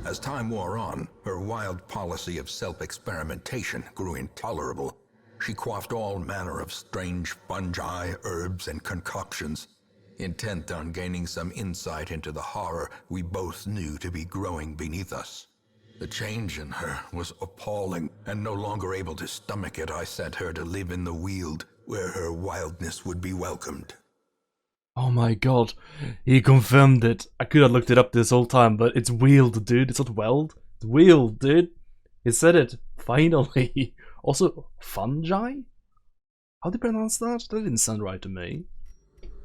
As time wore on, her wild policy of self-experimentation grew intolerable. She quaffed all manner of strange fungi, herbs, and concoctions, intent on gaining some insight into the horror we both knew to be growing beneath us. The change in her was appalling, and no longer able to stomach it, I sent her to live in the Weald, where her wildness would be welcomed. Oh my god, he confirmed it. I could have looked it up this whole time, but it's Weald, dude. It's not Weld. It's Weald, dude. He said it. Finally. Also, fungi? How do you pronounce that? That didn't sound right to me.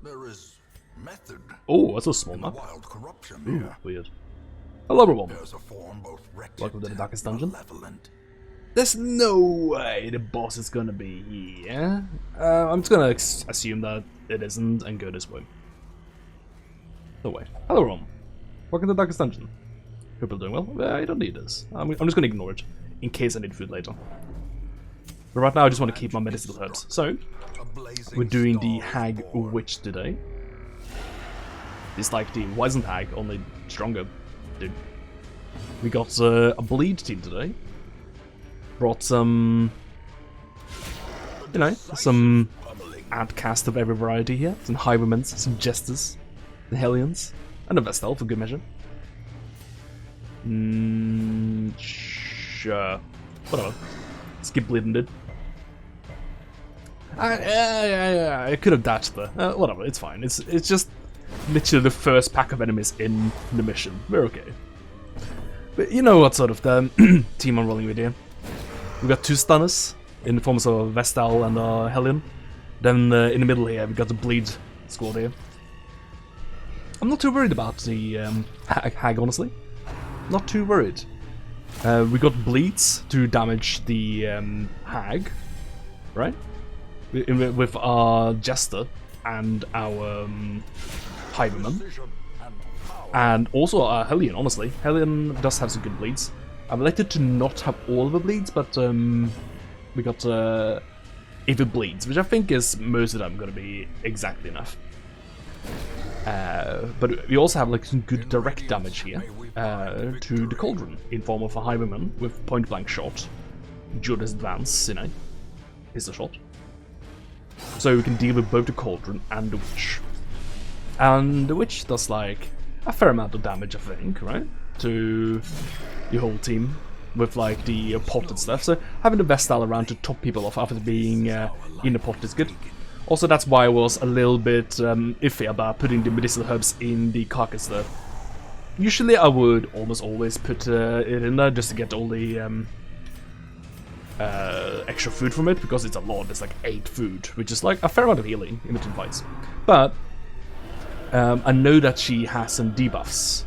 There is method. Oh, that's a small map. Wild corruption. Ooh, weird. Hello, everyone. There's a form both wretched Welcome to the Darkest Dungeon. malevolent. There's no way the boss is gonna be here. I'm just gonna assume that it isn't and go this way. No way. Hello, everyone. Welcome to the Darkest Dungeon. Hope you're doing well. I don't need this. I'm just gonna ignore it in case I need food later. But right now, I just want to keep my medicinal herbs. So, we're doing the Hag Witch today. It's like the Wizened Hag, only stronger, dude. We got a bleed team today. Brought some, you know, some outcast of every variety here. Some Hibermans, some Jesters, the Hellions, and a Vestal for good measure. Sure. Whatever. Skip bleeding, dude. I could have dashed there. Whatever, it's fine. It's just literally the first pack of enemies in the mission. We're okay. But you know what sort of the team I'm rolling with here. We got two stunners in the forms of a Vestal and a Hellion. Then in the middle here we got the Bleed squad here. I'm not too worried about the Hag, honestly. Not too worried. We got Bleeds to damage the Hag, right? With our Jester and our Hiberman. And also our Hellion, honestly. Hellion does have some good bleeds. I'm elected to not have all of the bleeds, but we got if it bleeds, which I think is most of them going to be exactly enough. But we also have like some good direct damage here to the Cauldron in form of a Hiberman with point blank shot, Judas advance, you know, pistol shot. So we can deal with both the Cauldron and the Witch. And the Witch does like a fair amount of damage, I think, right? To the whole team with like the pot and stuff. So having the Vestal around to top people off after being in the pot is good. Also, that's why I was a little bit iffy about putting the medicinal herbs in the carcass there. Usually I would almost always put it in there just to get all the extra food from it, because it's a lot. It's like 8 food, which is like a fair amount of healing in between fights. But I know that she has some debuffs,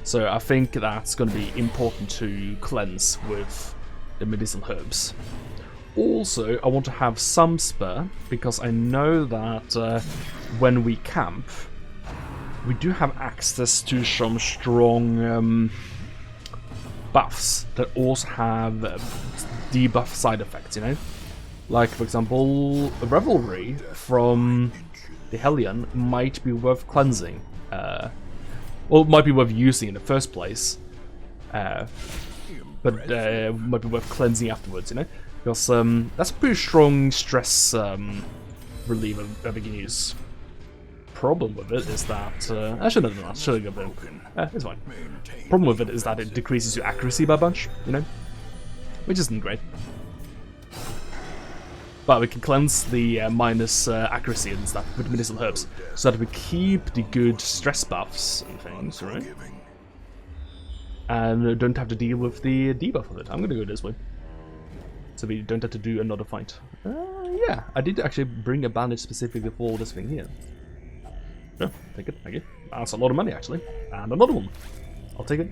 so I think that's going to be important to cleanse with the medicinal herbs. Also, I want to have some spare, because I know that when we camp, we do have access to some strong buffs that also have debuff side effects, you know? Like, for example, a Revelry from the Hellion might be worth cleansing. Well, it might be worth using in the first place. But it might be worth cleansing afterwards, you know? Because that's a pretty strong stress reliever that we can use. Problem with it is that I should have done that. Should have got it. It's fine. Problem with it is that it decreases your accuracy by a bunch, you know, which isn't great. But we can cleanse the minus accuracy and stuff with medicinal herbs, so that we keep the good stress buffs and things, right? And don't have to deal with the debuff of it. I'm gonna go this way, so we don't have to do another fight. Yeah, I did actually bring a bandage specifically for this thing here. Yeah, take it, thank you. That's a lot of money, actually. And another one. I'll take it.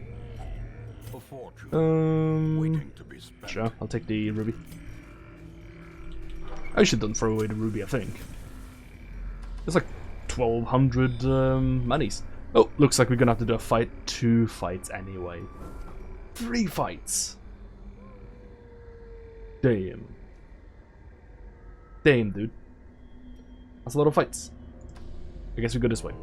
Sure, I'll take the ruby. I shouldn't throw away the ruby, I think. There's like 1,200 monies. Oh, looks like we're gonna have to do a fight. 2 fights anyway. 3 fights. Damn. Damn, dude. That's a lot of fights. I guess we go this way.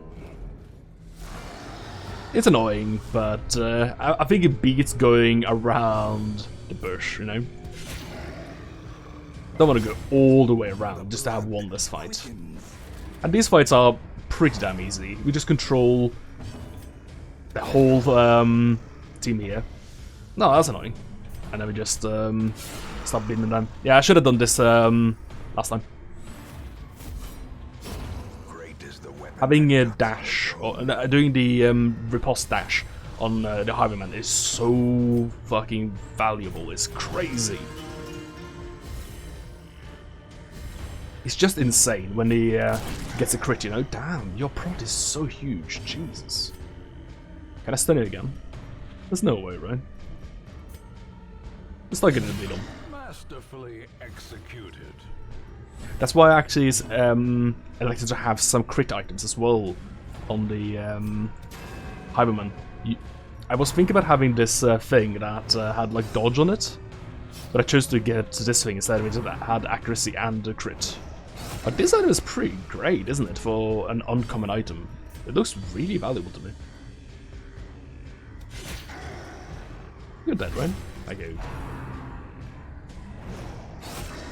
It's annoying, but I think it beats going around the bush, you know? Don't want to go all the way around just to have won this fight. And these fights are pretty damn easy. We just control the whole team here. No, that's annoying. And then we just stop beating them. Yeah, I should have done this last time. Having a dash, or doing the riposte dash on the Highwayman is so fucking valuable. It's crazy. It's just insane when he gets a crit, you know? Damn, your prod is so huge. Jesus. Can I stun it again? There's no way, right? It's not gonna be done. Masterfully executed. That's why I actually elected to have some crit items as well on the Highwayman. I was thinking about having this thing that had like dodge on it, but I chose to get this thing instead, which had accuracy and a crit. But this item is pretty great, isn't it, for an uncommon item? It looks really valuable to me. You're dead, right? Okay.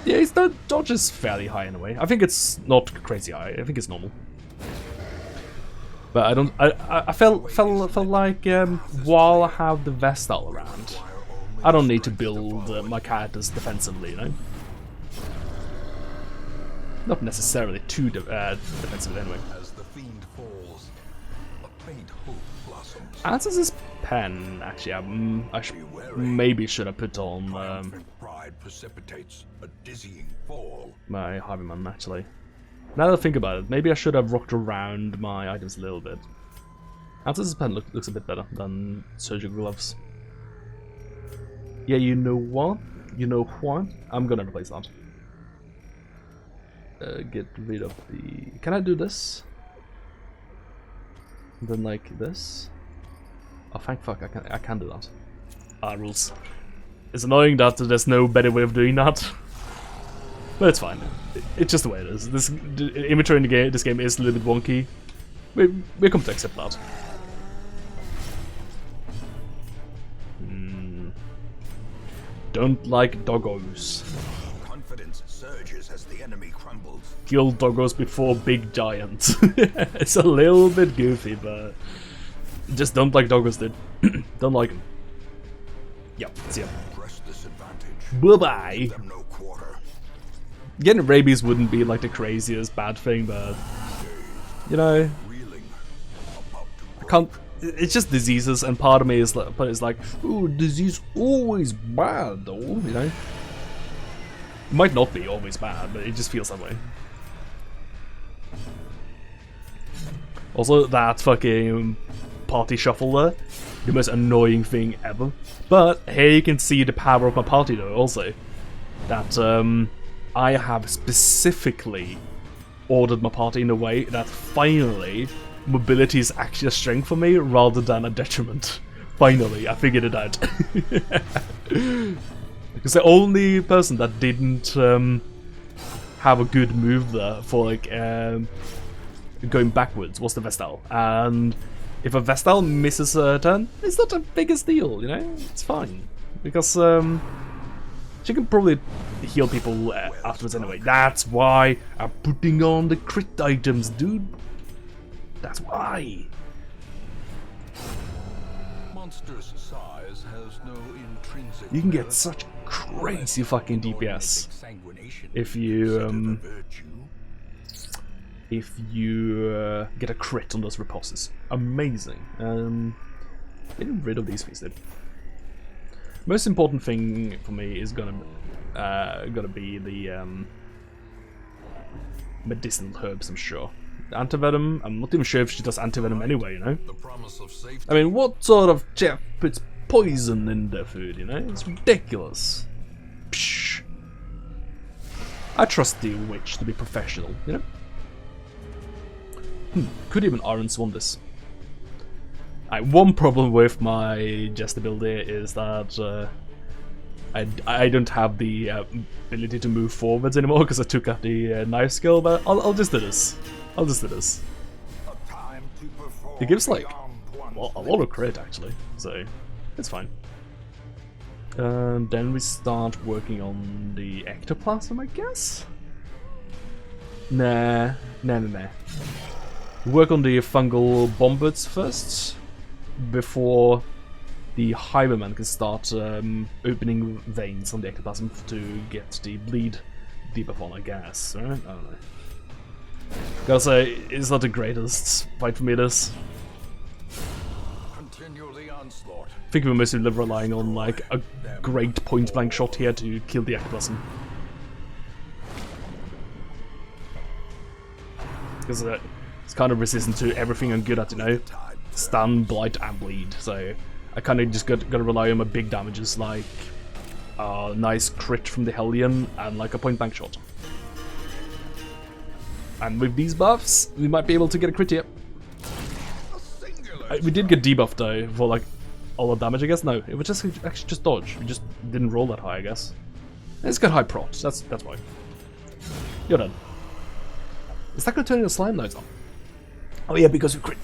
Yeah, his dodge is fairly high in a way. I think it's not crazy high. I think it's normal. But I don't. I felt like while I have the Vestal around, I don't need to build my characters defensively, you know. Not necessarily too defensive anyway. As the fiend falls, a faint hope blossoms. As is his pen, actually, I maybe should have put on Pride precipitates a dizzying fall. my Highwayman, actually. Now that I think about it, maybe I should have rocked around my items a little bit. Answer's pen looks a bit better than surgical gloves. Yeah, you know what? You know what? I'm gonna replace that. Get rid of the... Can I do this? Then like this? Oh, thank fuck, I can do that. Ah, rules. It's annoying that there's no better way of doing that. But it's fine. It's just the way it is. This inventory in the game, this game is a little bit wonky. We're come to accept that. Don't like doggos. Confidence surges as the enemy crumbles. Kill doggos before big giant. It's a little bit goofy, but just don't like doggos, dude. Don't like them. Yep, see ya. Press this advantage. Bye-bye. Them no quarter. Getting rabies wouldn't be like the craziest bad thing, but you know, Reeling. About to I can't. It's just diseases, and part of me is like, ooh, disease always bad, though. You know, it might not be always bad, but it just feels that way. Also, that fucking party shuffle there, the most annoying thing ever. But here you can see the power of my party, though. Also, that I have specifically ordered my party in a way that finally mobility is actually a strength for me rather than a detriment. Finally, I figured it out. Because the only person that didn't have a good move there for like going backwards was the Vestal. And if a Vestal misses a turn, it's not the biggest deal, you know? It's fine. Because she can probably heal people afterwards anyway. That's why I'm putting on the crit items, dude. That's why. Monstrous size has no intrinsic. You can get such crazy fucking DPS if you get a crit on those ripostes. Amazing. Getting rid of these things, dude. Most important thing for me is gonna be the medicinal herbs, I'm sure. Antivenom, I'm not even sure if she does antivenom anyway, you know? the promise of safety. I mean, what sort of chef puts poison in their food, you know? It's ridiculous. Psh. I trust the witch to be professional, you know? Could even Iron Swan this. One problem with my Jester build here is that I don't have the ability to move forwards anymore because I took out the knife skill, but I'll just do this. I'll just do this. It gives like a lot of crit actually, so it's fine. And then we start working on the ectoplasm, I guess? Nah. We work on the fungal bombards first, before the Highwayman can start opening veins on the ectoplasm to get the bleed debuff on, I guess, right? I don't know. Gotta say, it's not the greatest fight for me, this. Continue the onslaught. I think we're mostly relying on like a great point-blank shot here to kill the ectoplasm. Because it's kind of resistant to everything I'm good at, you know? Stun, blight, and bleed. So I kind of just gotta rely on my big damages, like a nice crit from the Hellion and like a point-blank shot. And with these buffs, we might be able to get a crit here. We did get debuffed though for like all the damage, I guess. No, it was just actually just dodge. We just didn't roll that high, I guess. It's got high procs. That's why. You're done. Is that gonna turn into slime? No, it's not. Oh yeah, because we crit.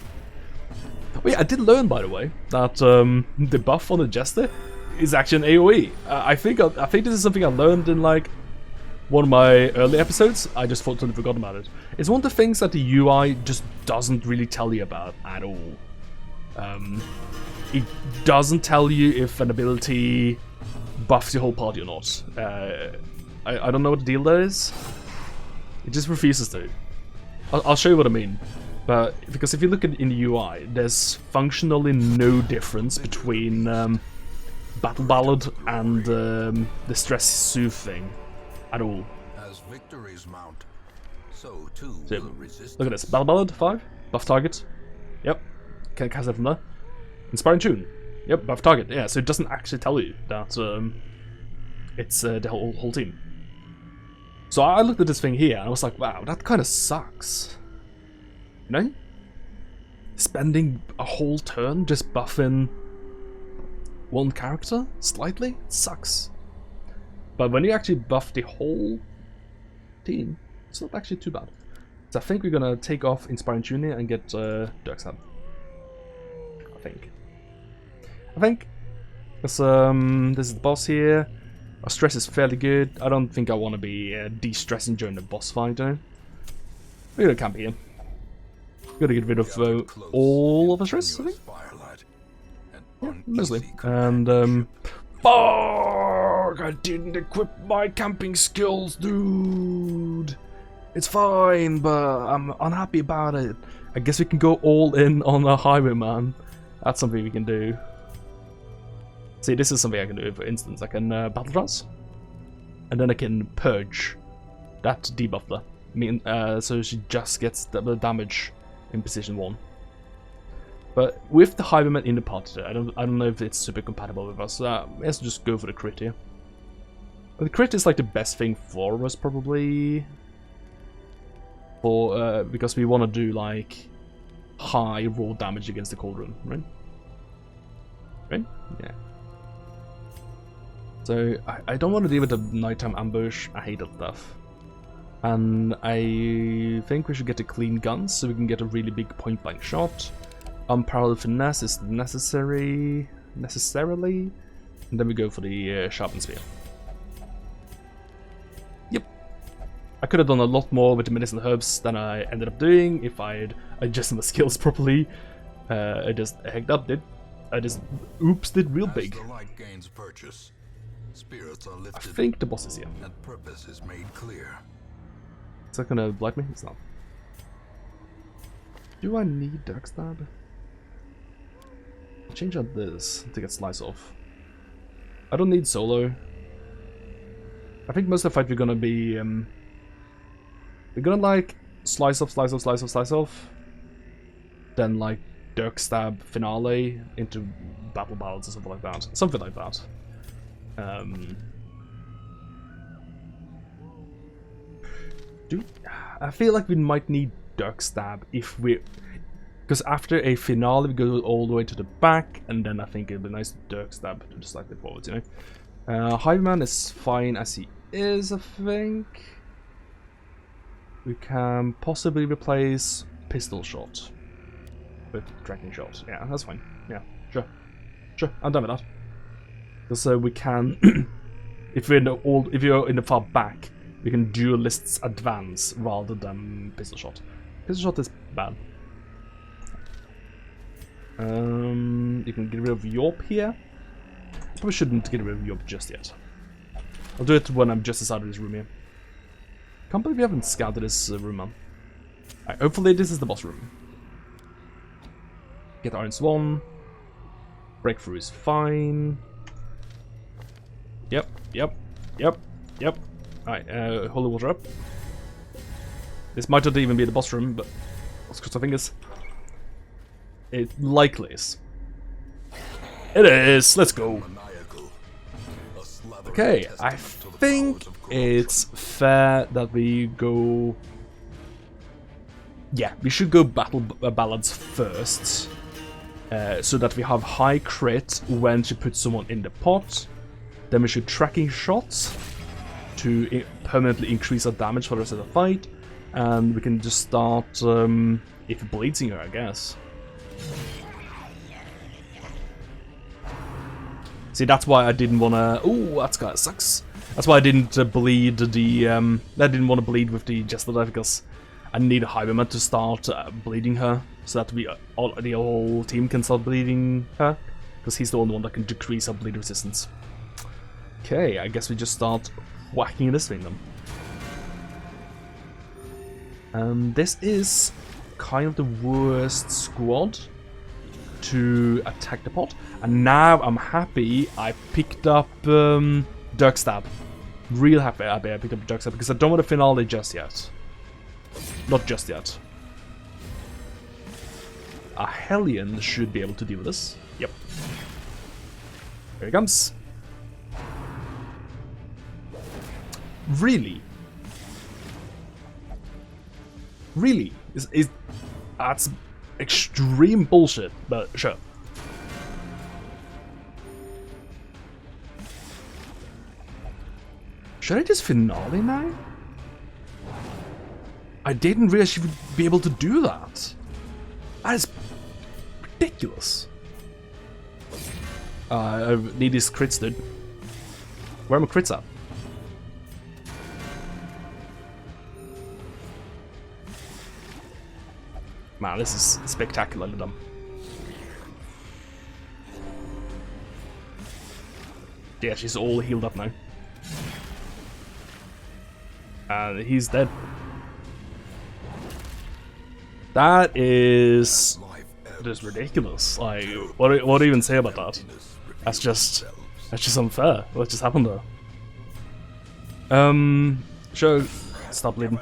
Oh yeah, I did learn, by the way, that the buff on the Jester is actually an AoE. I think this is something I learned in like one of my early episodes. I just totally forgot about it. It's one of the things that the UI just doesn't really tell you about at all. It doesn't tell you if an ability buffs your whole party or not. I don't know what the deal there is. It just refuses to. I'll show you what I mean. But because if you look at in the UI, there's functionally no difference between Battle Ballad and the Stress Soothe thing at all. As victories mount, so too So, will resist. look at this. Battle Ballad 5, buff target. Yep. Can cast that from there. Inspiring Tune. Yep, buff target. Yeah, so it doesn't actually tell you that it's the whole team. So I looked at this thing here and I was like, wow, that kind of sucks. You know? Spending a whole turn just buffing one character slightly sucks. But when you actually buff the whole team, it's not actually too bad. So I think we're gonna take off Inspiring Tune here and get Dirkstab. I think. Because this is the boss here. Our stress is fairly good. I don't think I want to be de-stressing during the boss fight though. We're gonna camp here. Gotta get rid of all of the stress, I think. Yeah, mostly. And fuck! I didn't equip my camping skills, dude. It's fine, but I'm unhappy about it. I guess we can go all in on a Highwayman. That's something we can do. See, this is something I can do. For instance, I can battle trance, and then I can purge that debuff there. I mean, so she just gets double damage in position 1. But with the Highwayman in the party, I don't know if it's super compatible with us. Let's just go for the crit here. But the crit is like the best thing for us probably, for because we want to do like high raw damage against the Cauldron, right? Right? Yeah. So I don't want to deal with the nighttime ambush. I hate that stuff. And I think we should get the clean guns so we can get a really big point blank shot. Unparalleled finesse is necessarily, and then we go for the sharpened spear. Yep. I could have done a lot more with the medicine herbs than I ended up doing if I'd adjusted my skills properly. I just hecked up, did real big. As the light gains purchase, spirits are I lifted think the boss is here. and purpose is made clear. Is that gonna blight me? It's not. Do I need Dirkstab? Change out this to get slice off. I don't need solo. I think most of the fight we're gonna be we're gonna like slice off, then like Dirkstab finale into battle ballads or something like that. Something like that. I feel like we might need Dirkstab if we, because after a finale we go all the way to the back, and then I think it'd be nice to Dirkstab to just slightly forwards, you know. Hiveman is fine as he is, I think. We can possibly replace Pistol Shot with tracking shots. Yeah, that's fine. Yeah, sure. Sure, I'm done with that. Because we can, if you're in the far back, we can duelists advance rather than pistol shot. Pistol shot is bad. You can get rid of Yorp here. Probably shouldn't get rid of Yorp just yet. I'll do it when I'm just inside of this room here. Can't believe we haven't scouted this room, man. Alright, hopefully this is the boss room. Get Iron Swan. Breakthrough is fine. Yep. Alright, Holy Water up. This might not even be the boss room, but let's cross our fingers. It likely is. It is! Let's go! Okay, I think it's fair that we go... Yeah, we should go battle balance first. So that we have high crit when she puts someone in the pot. Then we should tracking shots to permanently increase our damage for the rest of the fight. And we can just start, if bleeding her, I guess. See, that's why I didn't wanna... Ooh, that kinda sucks. That's why I didn't bleed the... I didn't want to bleed with the Jester Dive, because I need a Hiberman to start bleeding her, so that the whole team can start bleeding her, because he's the only one that can decrease our bleed resistance. Okay, I guess we just start whacking this thing then. This is kind of the worst squad to attack the pot, and now I'm happy I picked up Dirk Stab. Real happy I picked up Dirk Stab, because I don't want to finale just yet. Not just yet. A Hellion should be able to deal with this. Yep. Here he comes. Really? Really? That's extreme bullshit, but sure. Should I just finale now? I didn't realize she would be able to do that. That is ridiculous. I need these crits, dude. Where are my crits at? Man, this is spectacularly dumb. Yeah, she's all healed up now. And he's dead. That is just ridiculous. Like, what do you even say about that? That's just unfair. What just happened there? Sure, stop bleeding.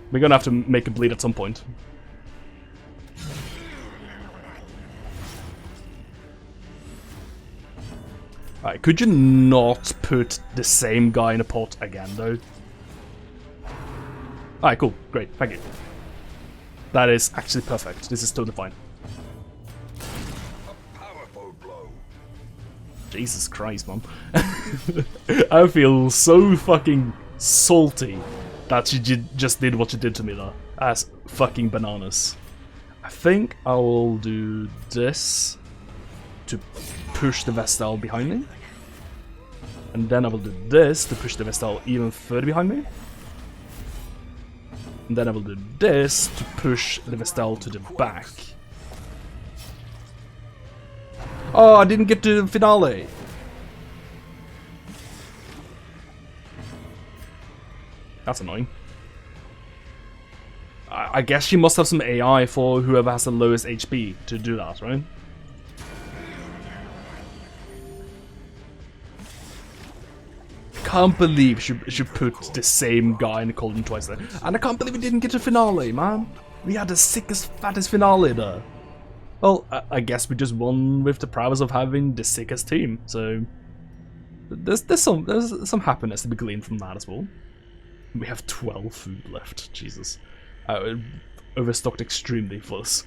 We're gonna have to make it bleed at some point. Alright, could you not put the same guy in a pot again, though? Alright, cool. Great. Thank you. That is actually perfect. This is totally fine. A powerful blow. Jesus Christ, man. I feel so fucking salty that she just did what she did to me there. That's fucking bananas. I think I will do this to push the Vestal behind me. And then I will do this to push the Vestal even further behind me. And then I will do this to push the Vestal to the back. Oh, I didn't get to the finale. That's annoying. I guess she must have some AI for whoever has the lowest HP to do that, right? Can't believe she put the same guy in the Colden twice there. And I can't believe we didn't get to finale, man. We had the sickest, fattest finale there. Well, I guess we just won with the prowess of having the sickest team, so... There's some happiness to be gleaned from that as well. We have 12 food left, Jesus. Overstocked extremely for this.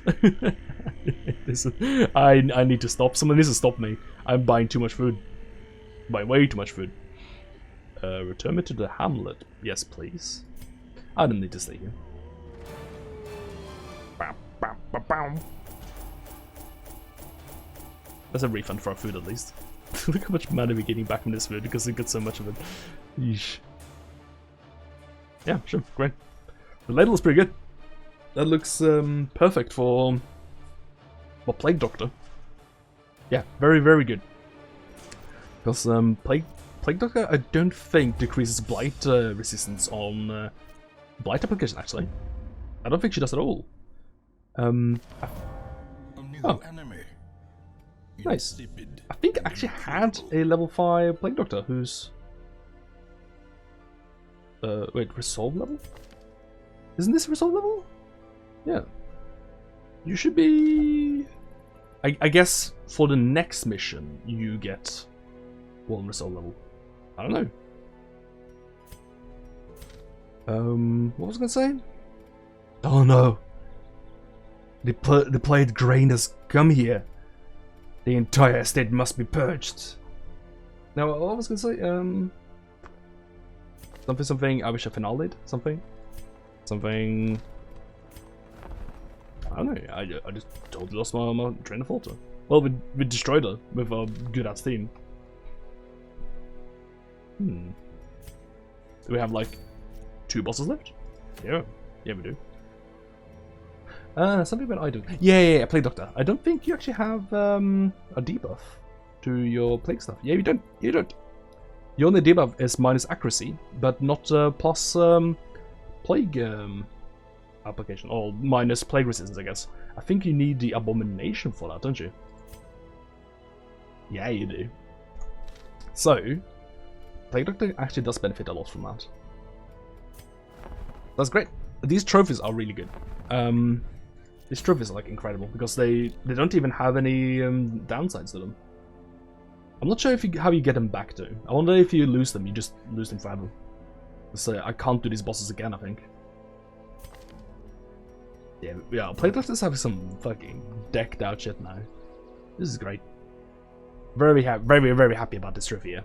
I need to stop. Someone needs to stop me. I'm buying too much food. Buying way too much food. Return me to the hamlet. Yes, please. I don't need to stay here. Bow. That's a refund for our food at least. Look how much money we're getting back from this food because we got so much of it. Yeesh. Yeah, sure, great. The ladle is pretty good. That looks perfect for Plague Doctor. Yeah, very, very good. Because Plague Doctor, I don't think decreases blight resistance on blight application. Actually, I don't think she does at all. A new Oh. enemy. Nice. Insipid. I think I actually had a level 5 Plague Doctor who's wait, resolve level? Isn't this resolve level? Yeah. You should be... I guess for the next mission you get 1 resolve level. I don't know. What was I gonna say? Oh no! The plague grain has come here. The entire estate must be purged. Now, what was I gonna say? Something. I wish I finale'd something. I don't know. I just totally lost my train of thought. Well, we destroyed her with our good ass team. Do we have like 2 bosses left? Yeah, we do. Something about I do. Yeah, Plague Doctor. I don't think you actually have a debuff to your plague stuff. Yeah, you don't. Your only debuff is minus accuracy, but not plus plague application, or minus plague resistance, I guess. I think you need the abomination for that, don't you? Yeah, you do. So, Plague Doctor actually does benefit a lot from that. That's great. These trophies are really good. These trophies are like incredible because they don't even have any downsides to them. I'm not sure how you get them back though. I wonder if you lose them, you just lose them forever. So I can't do these bosses again, I think. Yeah, Plague Doctor's having some fucking decked out shit now. This is great. Very happy about this trophy here.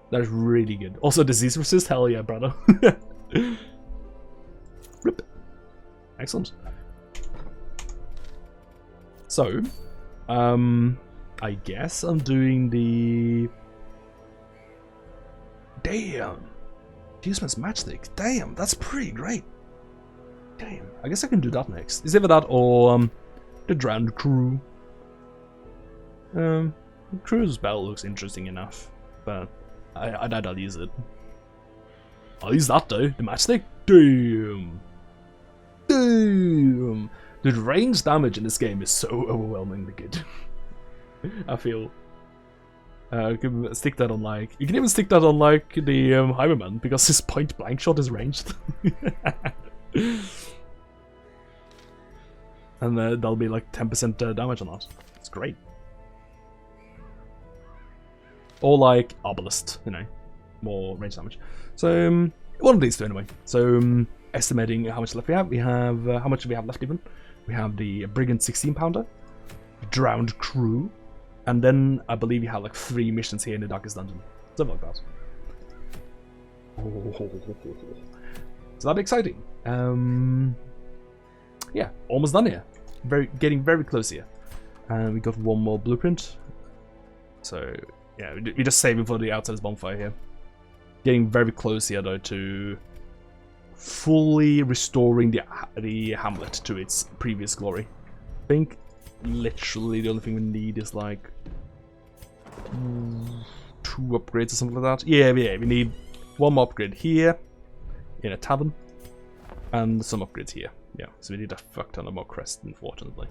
That is really good. Also, disease resist, hell yeah, brother. Rip. Excellent. So, I guess I'm doing the... Damn! Huseman's matchstick. Damn, that's pretty great. Damn, I guess I can do that next. It's either that or the Drowned Crew. Crew's spell looks interesting enough, but I doubt I'll use it. I'll use that though, the matchstick. Damn! Damn! The range damage in this game is so overwhelmingly good. I feel. You can stick that on like. You can even stick that on like the Highwayman because his point blank shot is ranged. And that'll be like 10% damage on that. It's great. Or like Arbalest, you know, more range damage. So one of these two anyway. So estimating how much left we have how much do we have left even? We have the Brigand 16-pounder, Drowned Crew, and then I believe you have like 3 missions here in the Darkest Dungeon. Something like that. So that'd be exciting. Yeah, almost done here. Getting very close here. And we got 1 more blueprint. So yeah, we're just saving for the Outsiders bonfire here. Getting very close here though to fully restoring the hamlet to its previous glory. I think literally the only thing we need is like 2 upgrades or something like that. Yeah, we need 1 more upgrade here in a tavern and some upgrades here. Yeah, so we need a fuck ton of more crests, unfortunately.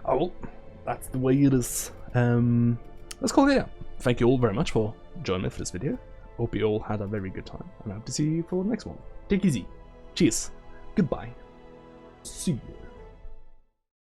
Oh well, that's the way it is. Let's call it here. Thank you all very much for joining me for this video. Hope you all had a very good time, and I hope to see you for the next one. Take it easy. Cheers. Goodbye. See you.